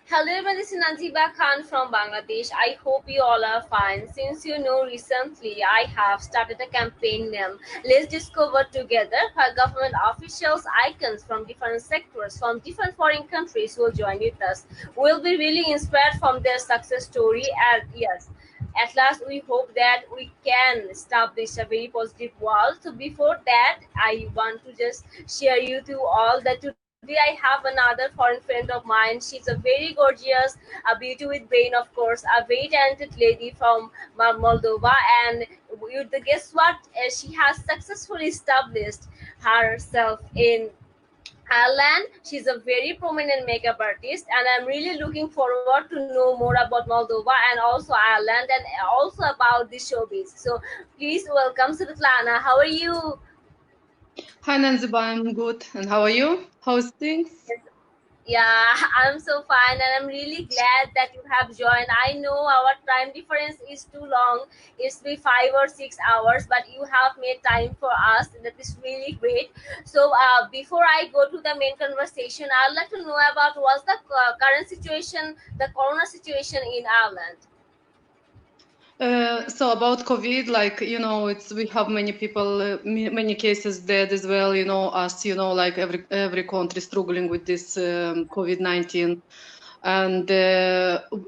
Hello everyone, this is Najiba Khan from Bangladesh. I hope you all are fine. Since you know, recently I have started a campaign named Let's Discover Together, where government officials, icons from different sectors, from different foreign countries will join with us. We'll be really inspired from their success story, and yes, at last we hope that we can establish a very positive world. So before that, I want to just share you to all that today I have another foreign friend of mine. She's a very gorgeous, a beauty with brain, of course, a very talented lady from Moldova. And guess what? She has successfully established herself in Ireland. She's a very prominent makeup artist, and I'm really looking forward to know more about Moldova and also Ireland and also about the showbiz. So please welcome Svetlana. How are you? Hi Nanziba, I'm good. And how are you? How's things? Yeah, I'm so fine, and I'm really glad that you have joined. I know our time difference is too long, it's be 5 or 6 hours, but you have made time for us. That is really great. So, before I go to the main conversation, I'd like to know about what's the current situation, the corona situation in Ireland. So about COVID, like we have many people, many cases dead as well. Us, like every country struggling with this COVID-19, and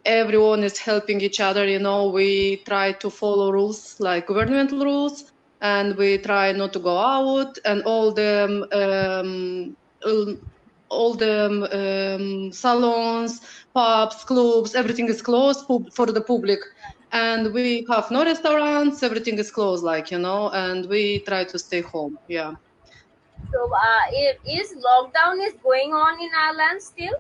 everyone is helping each other. We try to follow rules like governmental rules, and we try not to go out, and all the salons, pubs, clubs, everything is closed for the public, and we have no restaurants. Everything is closed, and we try to stay home. Yeah. So, is lockdown is going on in Ireland still?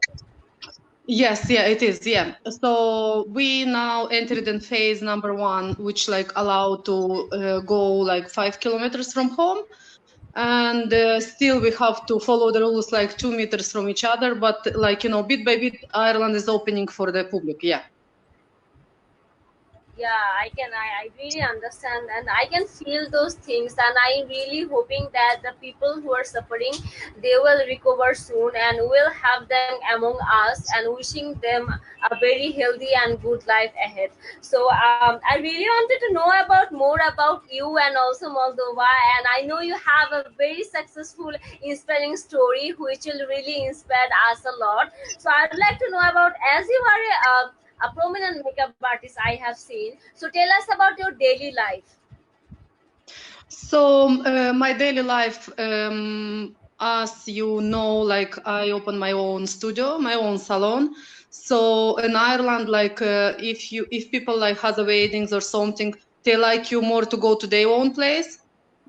Yes, yeah, it is. Yeah. So we now entered in phase number 1, which like allow to go like 5 kilometers from home, and still we have to follow the rules like 2 meters from each other. But bit by bit, Ireland is opening for the public. Yeah. Yeah, I really understand, and I can feel those things, and I'm really hoping that the people who are suffering, they will recover soon, and we'll have them among us, and wishing them a very healthy and good life ahead. So I really wanted to know about more about you and also Moldova, and I know you have a very successful inspiring story which will really inspire us a lot. So I'd like to know about, as you are a prominent makeup artist I have seen. So tell us about your daily life. So my daily life, as you know, like I open my own studio, my own salon. So in Ireland, like if people like has a weddings or something, they like you more to go to their own place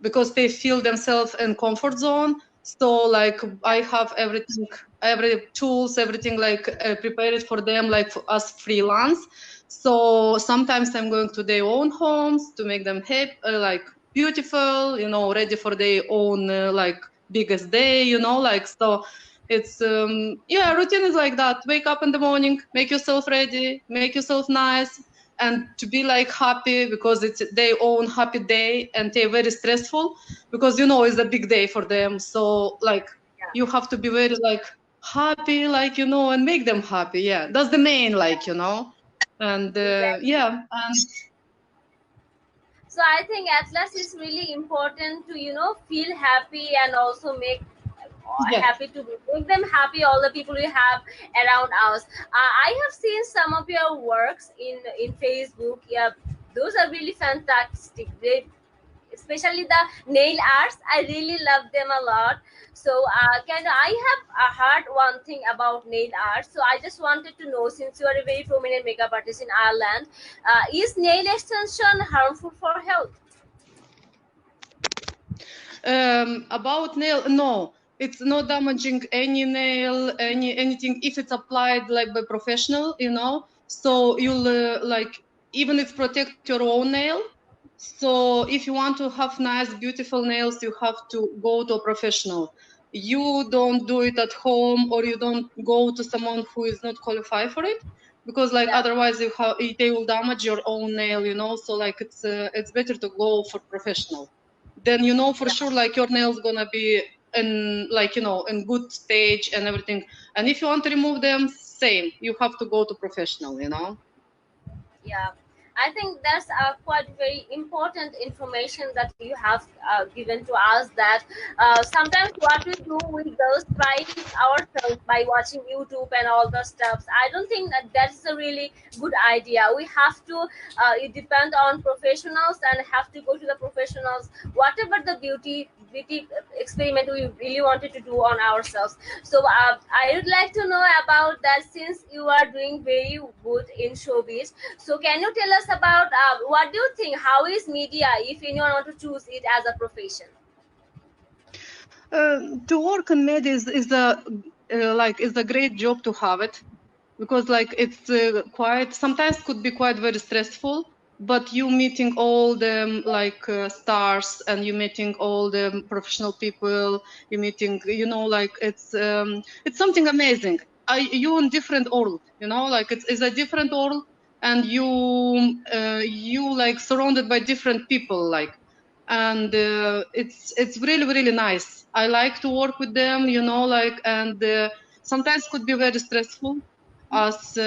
because they feel themselves in comfort zone. So like I have everything, every tools, everything like prepared for them, like for us freelance. So sometimes I'm going to their own homes to make them happy, like beautiful, ready for their own like biggest day, like so. It's yeah, routine is like that. Wake up in the morning, make yourself ready, make yourself nice, and to be like happy because it's their own happy day, and they're very stressful because it's a big day for them. So like Yeah. you have to be very like happy, like and make them happy. Yeah, that's the main, and Exactly. yeah, and So I think at last it's really important to feel happy and also make yes. happy to make them happy, all the people we have around us. I have seen some of your works in Facebook. Yeah, those are really fantastic. Especially the nail arts, I really love them a lot. So can I have heard one thing about nail art, so I just wanted to know, since you are a very prominent makeup artist in Ireland, is nail extension harmful for health? About nail, no, it's not damaging any nail, anything if it's applied like by professional, So you'll like even if protect your own nail. So if you want to have nice, beautiful nails, you have to go to a professional. You don't do it at home, or you don't go to someone who is not qualified for it, because like Yeah. otherwise they will damage your own nail, So like it's better to go for professional. Then for Yeah. sure like your nails gonna be in like, you know, in good stage and everything. And if you want to remove them, same, you have to go to professional, you know. Yeah, I think that's quite very important information that you have given to us, that sometimes what we do, we just try it ourselves by watching YouTube and all the stuffs. I don't think that that's a really good idea. We have to it depend on professionals and have to go to the professionals, whatever the beauty experiment we really wanted to do on ourselves. So I would like to know about that, since you are doing very good in showbiz. So can you tell us about what do you think? How is media, if anyone want to choose it as a profession? To work in media is a like is a great job to have it, because like it's quite sometimes could be quite very stressful, but you meeting all the like stars, and you meeting all the professional people, you meeting, you know, like it's something amazing. You in different world, you know, like it's a different world, and you like surrounded by different people, like, and it's really really nice. I like to work with them, you know, like, and sometimes could be very stressful, as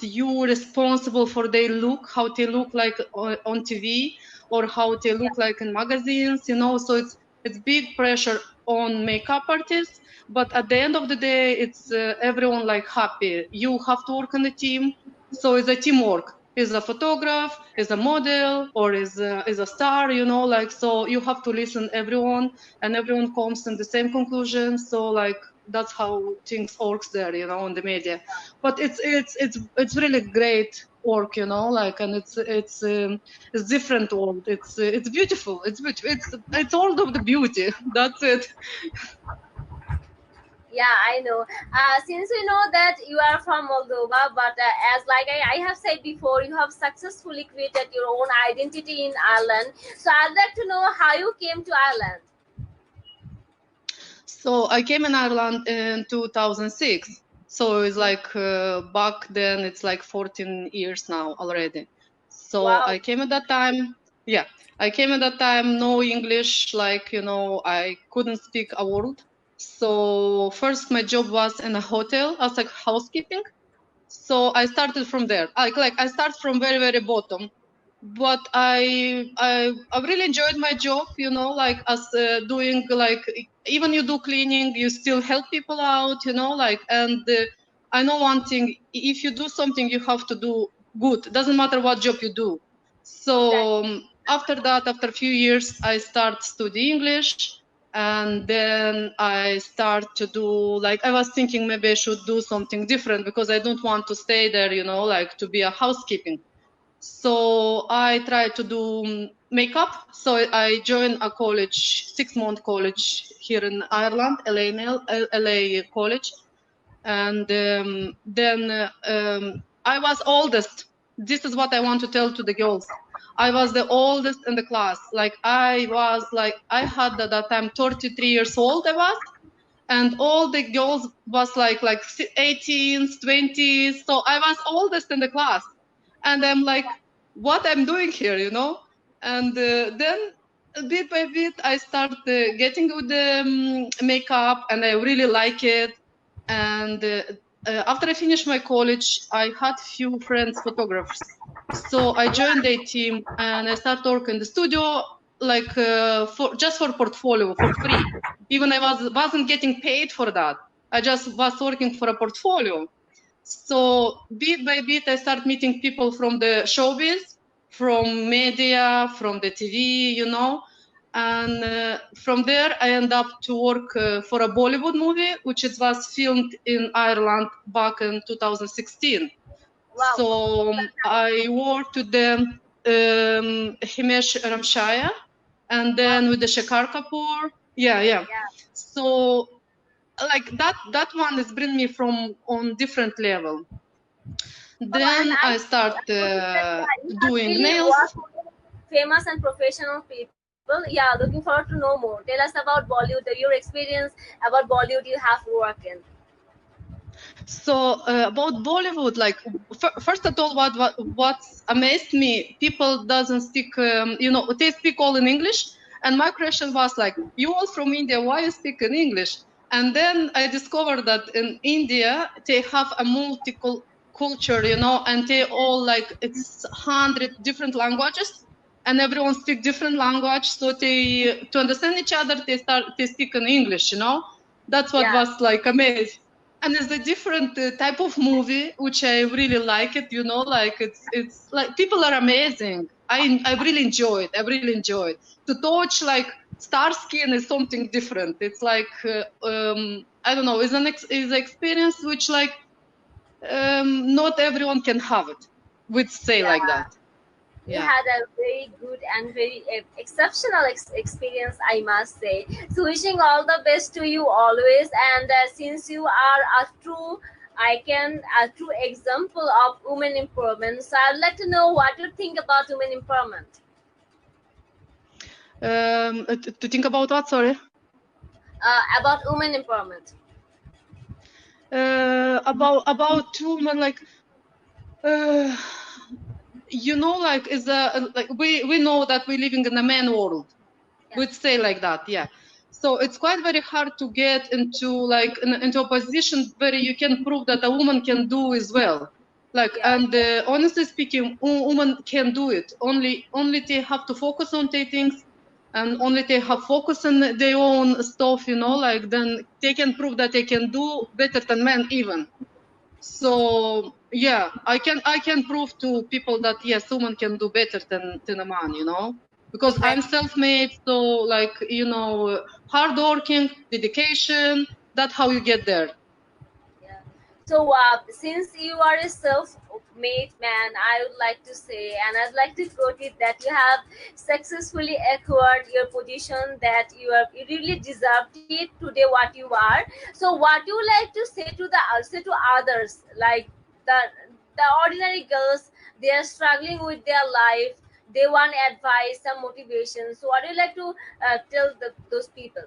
you responsible for their look, how they look like on TV, or how they Yeah, look like in magazines, you know. So it's big pressure on makeup artists, but at the end of the day, it's everyone like happy. You have to work on a team, so it's a teamwork. Is a photograph, is a model, or is a star, you know, like, so you have to listen everyone, and everyone comes in the same conclusion. So like that's how things works there, you know, in the media. But it's really great work, you know, like, and it's different world. It's beautiful. It's beautiful. It's all of the beauty. That's it. yeah, I know. Since we know that you are from Moldova, but as like I have said before, you have successfully created your own identity in Ireland. So I'd like to know how you came to Ireland. So I came in Ireland in 2006. So it's like back then, it's like 14 years now already. So Wow. I came at that time. Yeah, I came at that time, no English, like, you know, I couldn't speak a word. So first my job was in a hotel as like housekeeping. So I started from there. Like I start from very very bottom, but I really enjoyed my job. You know, like as doing like, even you do cleaning, you still help people out. You know, like, and I know one thing: if you do something, you have to do good. Doesn't matter what job you do. Exactly. So after that, after a few years, I start study English, and then I start to do, like, I was thinking maybe I should do something different, because I don't want to stay there, you know, like to be a housekeeping. So I tried to do makeup. So I joined a college, 6-month college here in Ireland, LA college. And then I was oldest. This is what I want to tell to the girls. I was the oldest in the class. Like I had at that time 33 years old I was, and all the girls was like 18s, 20s. So I was oldest in the class, and I'm like, what I'm doing here, you know? And then bit by bit I start getting with the makeup, and I really like it. And after I finished my college, I had few friends photographers, so I joined their team and I started working in the studio, like for just for portfolio for free. Even I wasn't getting paid for that. I just was working for a portfolio. So bit by bit, I start meeting people from the showbiz, from media, from the TV, you know. And from there, I end up to work for a Bollywood movie, which it was filmed in Ireland back in 2016. Wow. So I worked with the Himesh Ramshaya, and Wow. then with the Shekhar Kapoor. Yeah, yeah. Yeah. So like that one is bring me from on different level. Oh, and Then I start I noticed that, yeah, you have doing really nails. worked with famous and professional people. Yeah, looking forward to know more. Tell us about Bollywood, your experience about Bollywood you have worked in. So about Bollywood, like first of all, what amazed me, people doesn't speak, you know, they speak all in English, And my question was like, you all from India, why you speak in English? And then I discovered that in India, they have a multicultural, you know, and they all like, it's 100 different languages and everyone speak different language. So they, to understand each other, they speak in English, you know. That's what Yeah. was like amazing. And it's a different type of movie, which I really like it, you know, like it's like people are amazing. I really enjoy it. I really enjoy it. To touch like star skin is something different. It's like, I don't know, is an experience which like, not everyone can have it. We'd say like Yeah. that. You Yeah. had a very good and very exceptional experience, I must say. So wishing all the best to you always. And since you are a true example of women empowerment, so I'd like to know what you think about women empowerment. To think about what? Sorry. About women empowerment. About women, like, you know, like is a like we know that we're living in a man world. Yeah. We'd say like that, yeah. So it's quite very hard to get into like into a position where you can prove that a woman can do as well. Like, Yeah. and honestly speaking, women can do it. Only they have to focus on their things, and only they have focus on their own stuff, you know. Like then they can prove that they can do better than men even. So yeah, I can prove to people that yes, woman can do better than a man, you know, because I'm Exactly. self-made. So like, you know, hard working, dedication. That's how you get there. Yeah. So, since you are a self-made man, I would like to say, and I'd like to quote it, that you have successfully acquired your position, that you really deserved it today what you are. So, what you like to say to others, like the the ordinary girls, they are struggling with their life. They want advice, some motivation. So, what do you like to tell those people?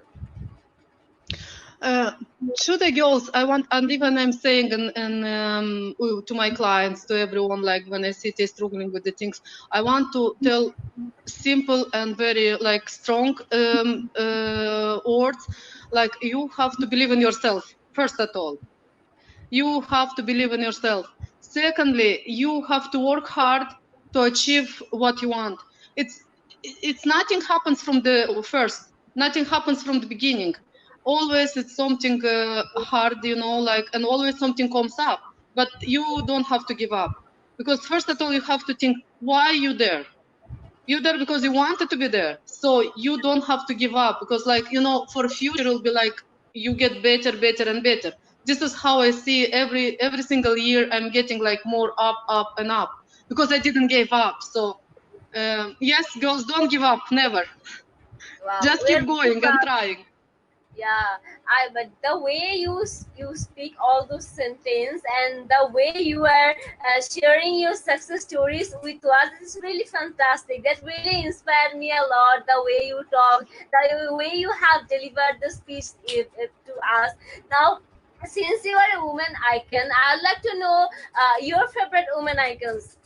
Uh, to the girls, I want, and even I'm saying, to my clients, to everyone, like when I see they struggling with the things, I want to tell simple and very like strong words. Like you have to believe in yourself first of all. You have to believe in yourself. Secondly, you have to work hard to achieve what you want. It's nothing happens from the first. Nothing happens from the beginning. Always it's something hard, you know, like, and always something comes up. But you don't have to give up, because first of all you have to think why you there. You're there because you wanted to be there. So you don't have to give up, because like, you know, for future it'll be like you get better, better and better. This is how I see every single year I'm getting like more up and up, because I didn't give up. So yes, girls, don't give up, never. Wow, Just where keep do you going and trying. Yeah, I but the way you speak all those sentence, and the way you are sharing your success stories with us is really fantastic. That really inspired me a lot. The way you talk, the way you have delivered the speech to us. Now, since you are a woman icon, I'd like to know your favorite woman icons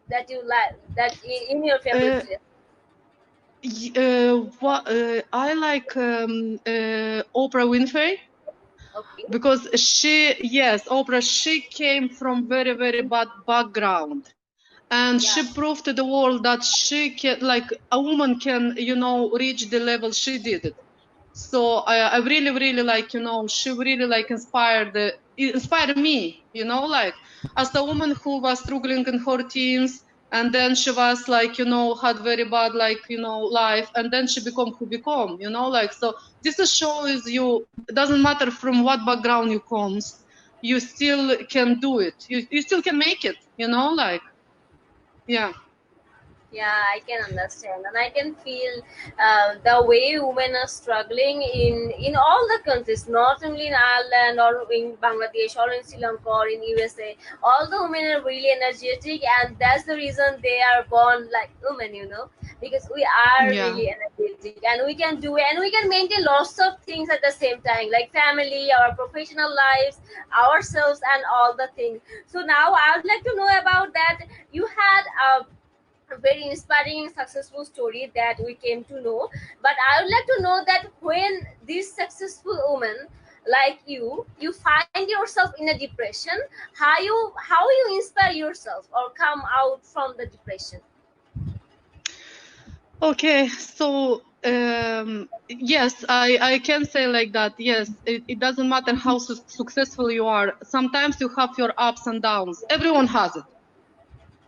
that you like, that in your favorite uh, list. what I like Oprah Winfrey, Okay. because she came from very bad background, and Yeah. she proved to the world that she can, like, a woman can, you know, reach the level she did it. So I really like, you know, she really like inspired me, you know, like as a woman who was struggling in her teens, and then she was like, you know, had very bad, like, you know, life, and then she become who become, you know, like. So this is shows you, it doesn't matter from what background you comes, you still can do it, you still can make it, you know, like. Yeah. Yeah, I can understand, and I can feel the way women are struggling in all the countries, not only in Ireland or in Bangladesh or in Sri Lanka or in USA. All the women are really energetic, and that's the reason they are born like women, because we are Yeah. really energetic, and we can do it, and we can maintain lots of things at the same time, like family, our professional lives, ourselves, and all the things. So now I would like to know about that. You had very inspiring, successful story that we came to know. But I would like to know that when this successful woman like you find yourself in a depression, how you inspire yourself or come out from the depression? Okay, so yes, I can say like that. Yes, it doesn't matter how successful you are. Sometimes you have your ups and downs. Everyone has it.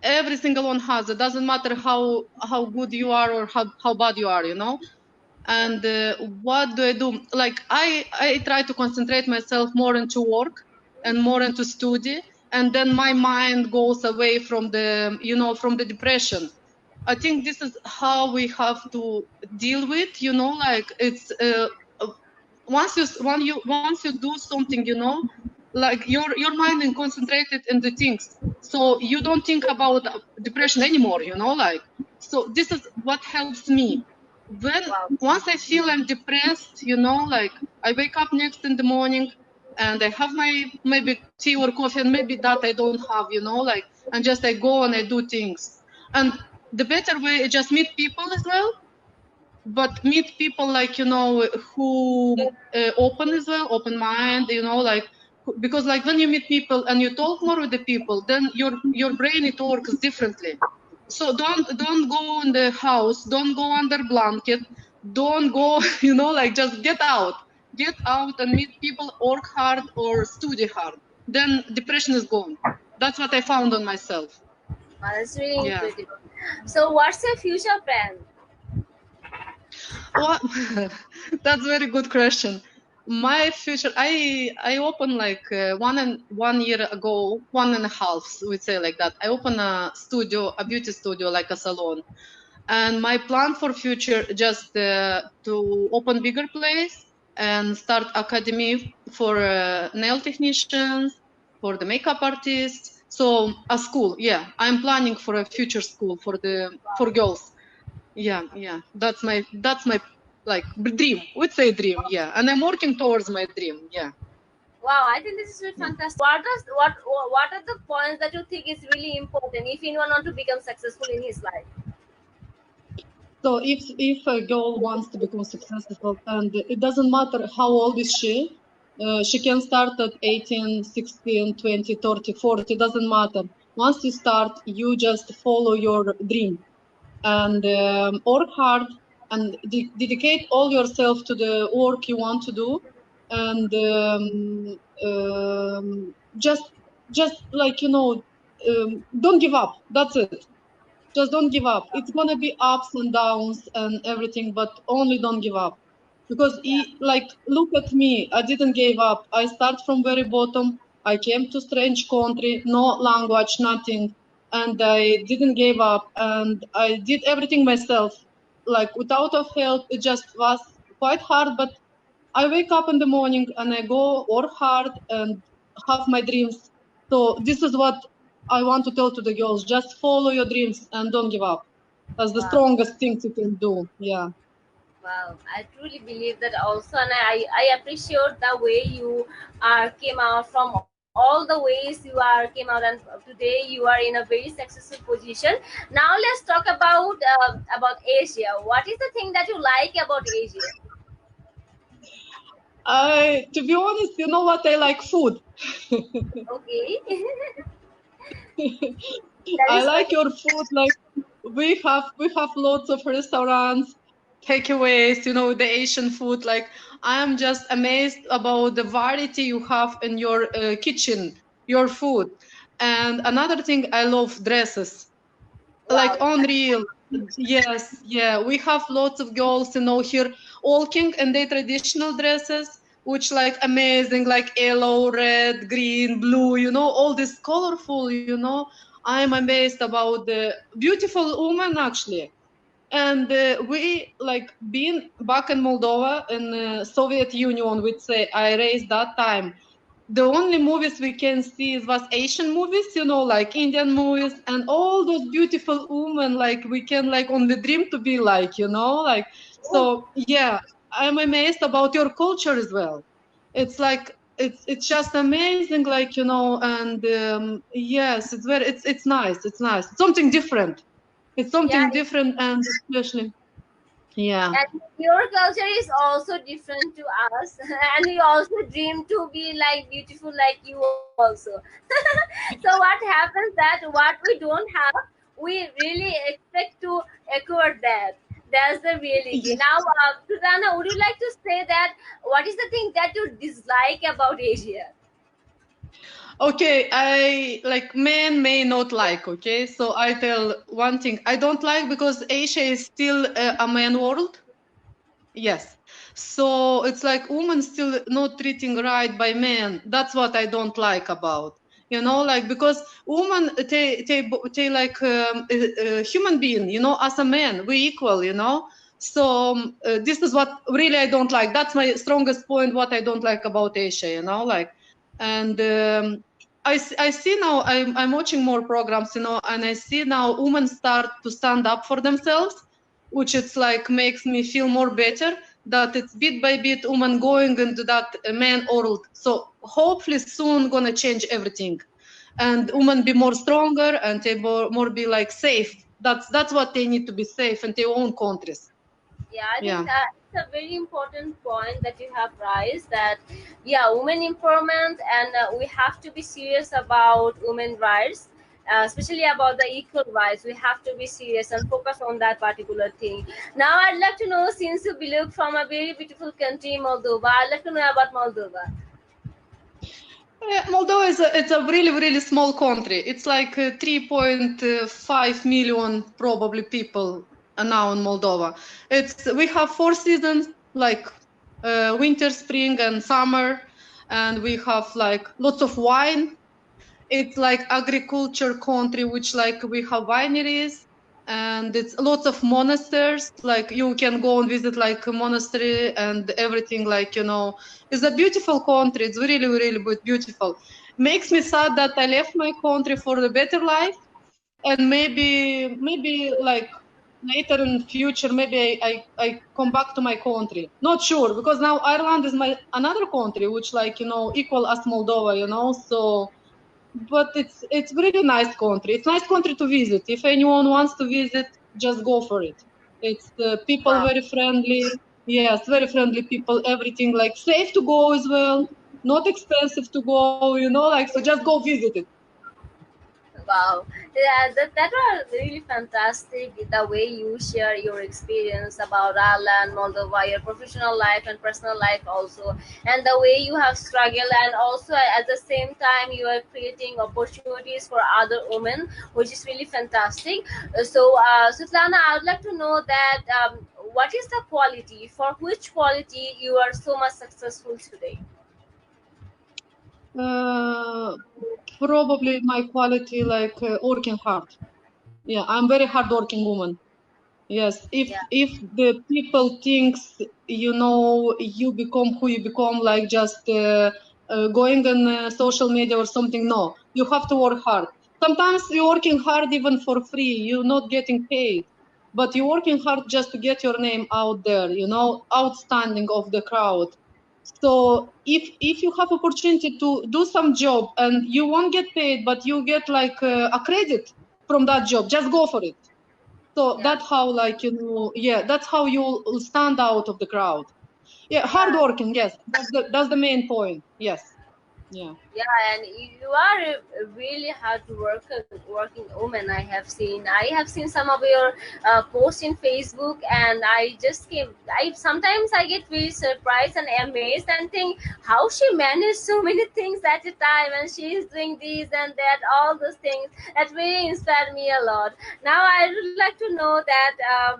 Every single one has it. Doesn't matter how good you are or how bad you are, you know. And what do? Like I try to concentrate myself more into work and more into study, and then my mind goes away from the, you know, from the depression. I think this is how we have to deal with, you know, like it's uh, once you do something, you know, like your mind is concentrated in the things, so you don't think about depression anymore, you know, like. So this is what helps me when Wow. once I feel I'm depressed, you know, like I wake up next in the morning and I have my maybe tea or coffee, and maybe that I don't have, you know, like, and just I go and I do things. And the better way is just meet people as well, but meet people like, you know, who open as well, open mind, you know, like, because like when you meet people and you talk more with the people, then your brain it works differently. So don't go in the house, don't go under blanket, don't go you know, like just get out and meet people, work hard or study hard, then depression is gone. That's what I found on myself. Wow, that's really Yeah. incredible. So what's your future plan? What? That's very good question. My future, I opened like 1 year ago, 1.5, we say like that. I opened a studio, a beauty studio, like a salon. And my plan for future just to open bigger place and start academy for nail technicians, for the makeup artists. So a school, yeah. I'm planning for a future school for girls. Yeah. That's my like dream. We'd say dream, yeah. And I'm working towards my dream, yeah. Wow, I think this is really Yeah. fantastic. What are the points that you think is really important if anyone want to become successful in his life? So if a girl wants to become successful, and it doesn't matter how old is she can start at 18, 16, 20, 30, 40, doesn't matter. Once you start, you just follow your dream and work hard and dedicate all yourself to the work you want to do, and just like, you know, don't give up. That's it. Just don't give up. It's gonna be ups and downs and everything, but only don't give up. Because like, look at me. I didn't give up. I start from very bottom. I came to strange country, no language, nothing, and I didn't give up. And I did everything myself, like without of help. It just was quite hard, but I wake up in the morning and I go work hard and have my dreams. So this is what I want to tell to the girls: just follow your dreams and don't give up. That's the Wow. strongest thing you can do. Yeah. Wow, I truly believe that also, and I appreciate the way you are came out from all the ways you are came out, and today you are in a very successful position. Now let's talk about Asia. What is the thing that you like about Asia? To be honest, you know what? I like food. Okay, that I is like very your food. Like we have lots of restaurants, takeaways. You know, the Asian food. Like I am just amazed about the variety you have in your kitchen, your food. And another thing, I love dresses. Like wow. unreal. Yes, yeah. We have lots of girls, you know, here walking in their traditional dresses, which like amazing, like yellow, red, green, blue, you know, all this colorful, you know. I'm amazed about the beautiful woman actually. And we like being back in Moldova in Soviet Union, which say I raised that time, the only movies we can see was Asian movies, you know, like Indian movies, and all those beautiful women, like we can like only dream to be like, you know, like. Oh, So yeah, I'm amazed about your culture as well. It's like it's just amazing, like, you know, and yes, it's nice. It's nice. Something different. It's Yeah, something different, and especially, yeah. and your culture is also different to us, and we also dream to be like beautiful like you also. So what happens that what we don't have, we really expect to acquire that. That's the reality. Now, Susanna, would you like to say that what is the thing that you dislike about Asia? Okay, I like men may not like. Okay, so I tell one thing I don't like because Asia is still a man world. Yes, so it's like women still not treating right by men. That's what I don't like about. You know, like because women they like human being. You know, as a man we equal. You know, so this is what really I don't like. That's my strongest point. What I don't like about Asia. You know, like and. I see now I'm watching more programs, you know, and I see now women start to stand up for themselves, which it's like makes me feel more better that it's bit by bit woman going into that man world. So hopefully soon gonna change everything, and women be more stronger and they more be like safe. That's what they need to be safe in their own countries. Yeah, I think Yeah. that it's a very important point that you have raised, that yeah, women empowerment, and we have to be serious about women rights, especially about the equal rights. We have to be serious and focus on that particular thing. Now I'd like to know, since you belong from a very beautiful country, Moldova, I'd like to know about Moldova. Moldova is it's a really small country. It's like 3.5 million probably people now in Moldova. It's we have 4 seasons like winter, spring, and summer, and we have like lots of wine. It's like agriculture country, which like we have wineries, and it's lots of monasteries. Like you can go and visit like a monastery and everything. Like, you know, it's a beautiful country. It's really beautiful. Makes me sad that I left my country for the better life, and maybe like later in future maybe I come back to my country. Not sure, because now Ireland is my another country which like, you know, equal as Moldova, you know. So but it's really nice country. It's nice country to visit. If anyone wants to visit, just go for it. It's people Wow. very friendly. Yes, very friendly people. Everything like safe to go as well. Not expensive to go. You know, like so. Just go visit it. Wow, yeah, that was really fantastic. The way you share your experience about Ireland, Moldova, your professional life and personal life also, and the way you have struggled, and also at the same time you are creating opportunities for other women, which is really fantastic. Svetlana, I would like to know that what is the quality, for which quality you are so much successful today? Uh, Probably my quality like working hard. Yeah, I'm very hardworking woman. Yes, Yeah, if the people thinks, you know, you become who you become, like just going on social media or something. No, you have to work hard. Sometimes you're working hard even for free. You're not getting paid, but you're working hard just to get your name out there. You know, outstanding of the crowd. So if you have opportunity to do some job and you won't get paid, but you get like a credit from that job, just go for it. So yeah, that's how, like, you know, yeah, that's how you'll stand out of the crowd. Yeah, yeah. hardworking, yes, that's the main point. Yes, yeah. Yeah, and you are a really hard working woman. I have seen some of your posts in Facebook, and I just came. I sometimes I get really surprised and amazed and think how she managed so many things at a time, and she is doing this and that, all those things that really inspired me a lot. Now I would like to know that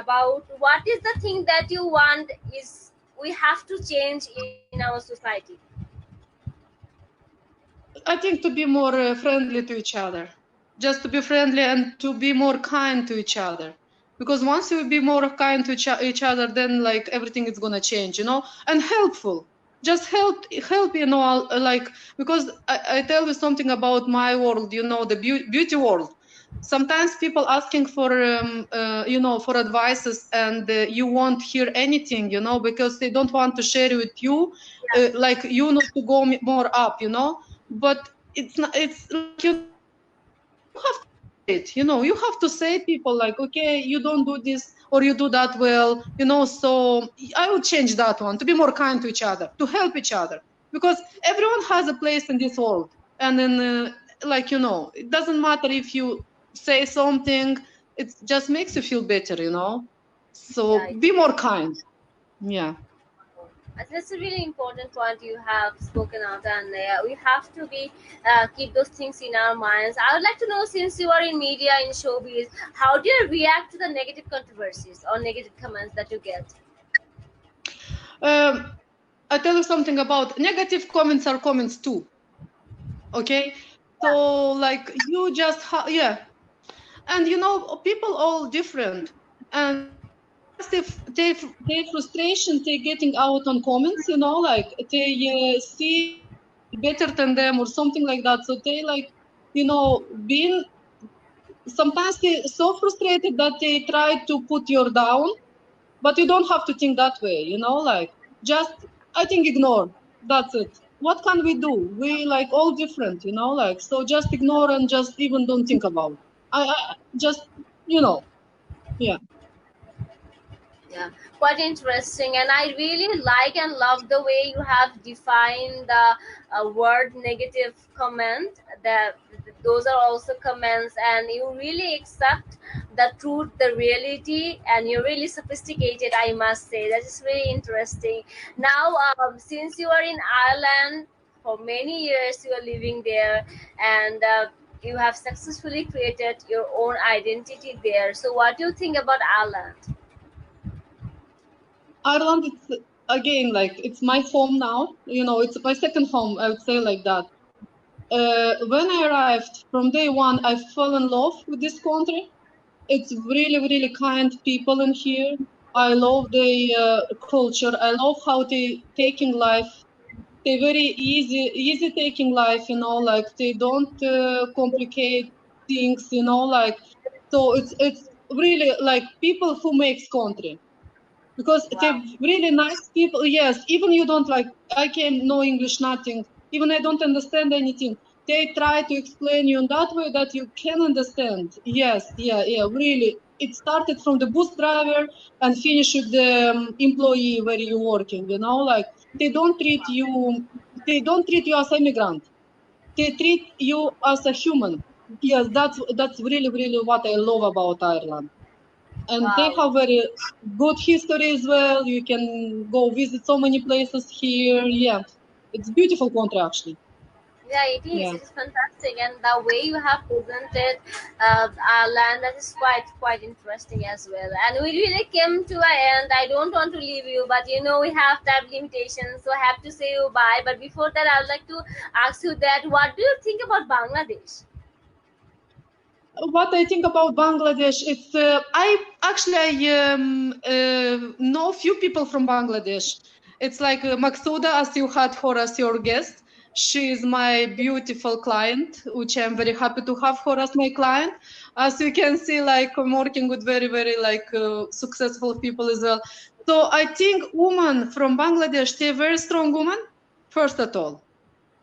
about what is the thing that you want is we have to change in our society. I think to be more friendly to each other, just to be friendly and to be more kind to each other. Because once you be more kind to each other, then like everything is gonna change, you know, and helpful. Just help, you know, like because I tell you something about my world, you know, the beauty world. Sometimes people asking for, you know, for advices, and you won't hear anything, you know, because they don't want to share with you, like you need to go more up, you know, but it's not, it's like, you know, you have to be more kind to each other. it. You know, you have to say people like, okay, you don't do this or you do that well, you know, so I would change that one to be more kind to each other, to help each other, because everyone has a place in this world. And then, like, you know, it doesn't matter if you say something, it just makes you feel better, you know. So Yeah. be more kind. Yeah. That's a really important point you have spoken out, and we have to be keep those things in our minds. I would like to know, since you are in media in showbiz, how do you react to the negative controversies or negative comments that you get? Um, I tell you something about negative comments are comments too. Okay. So like you just, yeah. And you know, people all different. And sometimes they frustration, they getting out on comments, you know, like they see you better than them or something like that. So they like, you know, being sometimes they so frustrated that they try to put you down, but you don't have to think that way, you know, like just I think ignore. That's it. What can we do? We like all different, you know, like so just ignore and just even don't think about it. I just you know, yeah. Yeah, quite interesting, and I really like and love the way you have defined the word negative comment. That those are also comments, and you really accept the truth, the reality, and you're really sophisticated. I must say that is very interesting. Now, since you are in Ireland for many years, you are living there, and you have successfully created your own identity there. So, what do you think about Ireland? Ireland, it's again like it's my home now. You know, it's my second home. I would say like that. When I arrived from day one, I fell in love with this country. It's really, really kind people in here. I love the culture. I love how they taking life. They very easy taking life. You know, like they don't complicate things. You know, like so it's really like people who makes country because they're Wow. really nice people. Yes, even you don't like, I can no English, nothing. Even I don't understand anything. They try to explain you in that way that you can understand. Yes, yeah, yeah, really. It started from the bus driver and finished with the employee where you're working. You know, like they don't treat you. They don't treat you as immigrant. They treat you as a human. Yes, that's really really what I love about Ireland, and they Wow. have very good history as well. You can go visit so many places here. Yeah, it's beautiful country actually. Yeah, it is. Yeah. It is fantastic, and the way you have presented our land, that is quite interesting as well. And we really came to an end. I don't want to leave you, but you know we have time limitations, so I have to say you bye. But before that, I would like to ask you that what do you think about Bangladesh? What I think about Bangladesh, it's I know few people from Bangladesh. It's like Maksuda, as you had her as your guest. She is my beautiful client, which I'm very happy to have her as my client. As you can see, like I'm working with very like successful people as well. So I think women from Bangladesh, they're very strong women, first of all,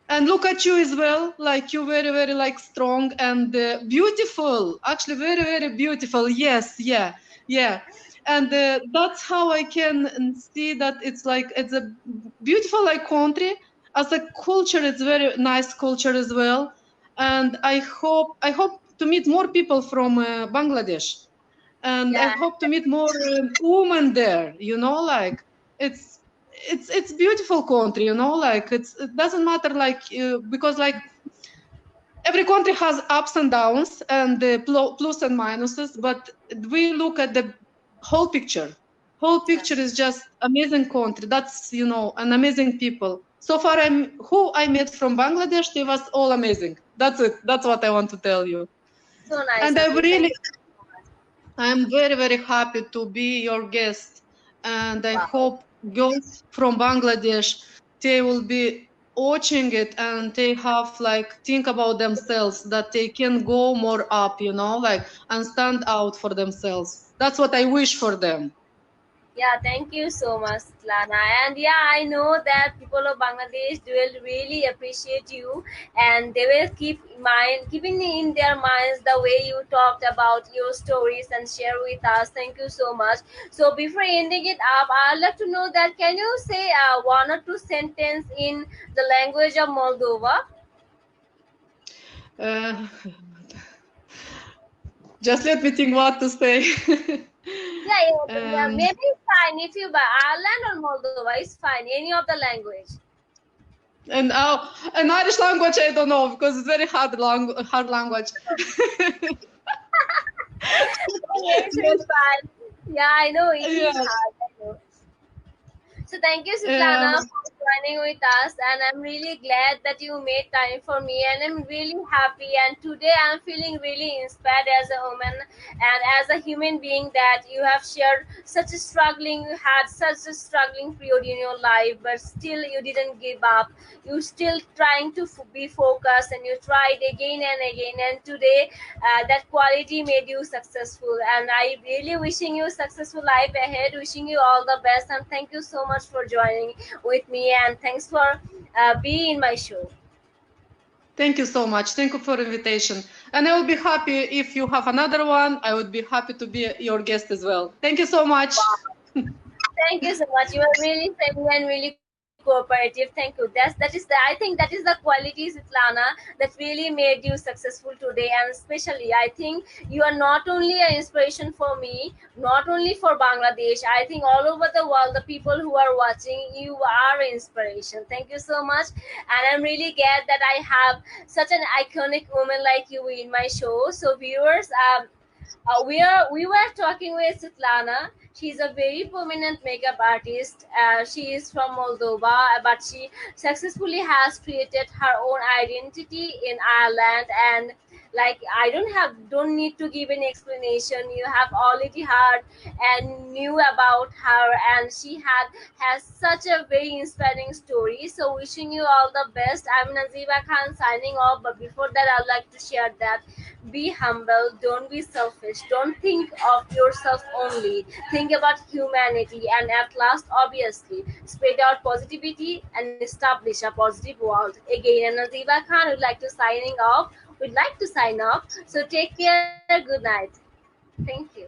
and look at you as well, like you very like strong and beautiful, actually very beautiful. Yes, yeah, yeah. And that's how I can see that it's like it's a beautiful like country. As a culture, it's very nice culture as well. And I hope to meet more people from Bangladesh, and I Yeah, hope to meet more women there. You know, like it's it's beautiful country. You know, like it doesn't matter like because like every country has ups and downs and plus and minuses, but we look at the whole picture. Whole yeah. picture is just amazing country. That's you know an amazing people. So far, who I met from Bangladesh, they was all amazing. That's it. That's what I want to tell you. So nice And I of you. Thank really you so much. I'm very happy to be your guest, and I Wow. hope girls from Bangladesh they will be watching it and they have like think about themselves that they can go more up, you know, like and stand out for themselves. That's what I wish for them. Yeah, thank you so much, Lana. And yeah, I know that people of Bangladesh will really appreciate you, and they will keeping in their minds the way you talked about your stories and share with us. Thank you so much. So before ending it up, I'd like to know that can you say one or two sentence in the language of Moldova? Uh, just let me think what to say. Yeah, yeah, um, maybe it's fine if you buy Ireland or Moldova. It's fine. Any of the language. and an Irish language, I don't know because it's very hard language. Yes, it's fine. Yeah, I know it is Yes. hard. I know. So thank you, Um, Svetlana, for joining with us, and I'm really glad that you made time for me, and I'm really happy. And today I'm feeling really inspired as a woman and as a human being that you have shared such a struggling, you had such a struggling period in your life, but still you didn't give up. You still trying to be focused, and you tried again and again. And today, that quality made you successful. And I really wishing you successful life ahead. Wishing you all the best, and thank you so much for joining with me. And thanks for being in my show. Thank you so much. Thank you for invitation. And I will be happy if you have another one. I would be happy to be your guest as well. Thank you so much. Thank you so much. You are really friendly and really cooperative. Thank you. That is the I think that is the qualities, Itlana, that really made you successful today. And especially, I think you are not only an inspiration for me, not only for Bangladesh. I think all over the world, the people who are watching, you are an inspiration. Thank you so much. And I'm really glad that I have such an iconic woman like you in my show. So viewers, we were talking with Svetlana. She's a very prominent makeup artist. She is from Moldova, but she successfully has created her own identity in Ireland. And like I don't need to give an explanation. You have already heard and knew about her, and she has such a very inspiring story. So wishing you all the best. I'm Naziba Khan signing off. But before that, I'd like to share that be humble, don't be selfish, don't think of yourself only, think about humanity, and at last, obviously, spread out positivity and establish a positive world. Again, and Naziba Khan would like to signing off. We'd like to sign off. So take care. Good night. Thank you.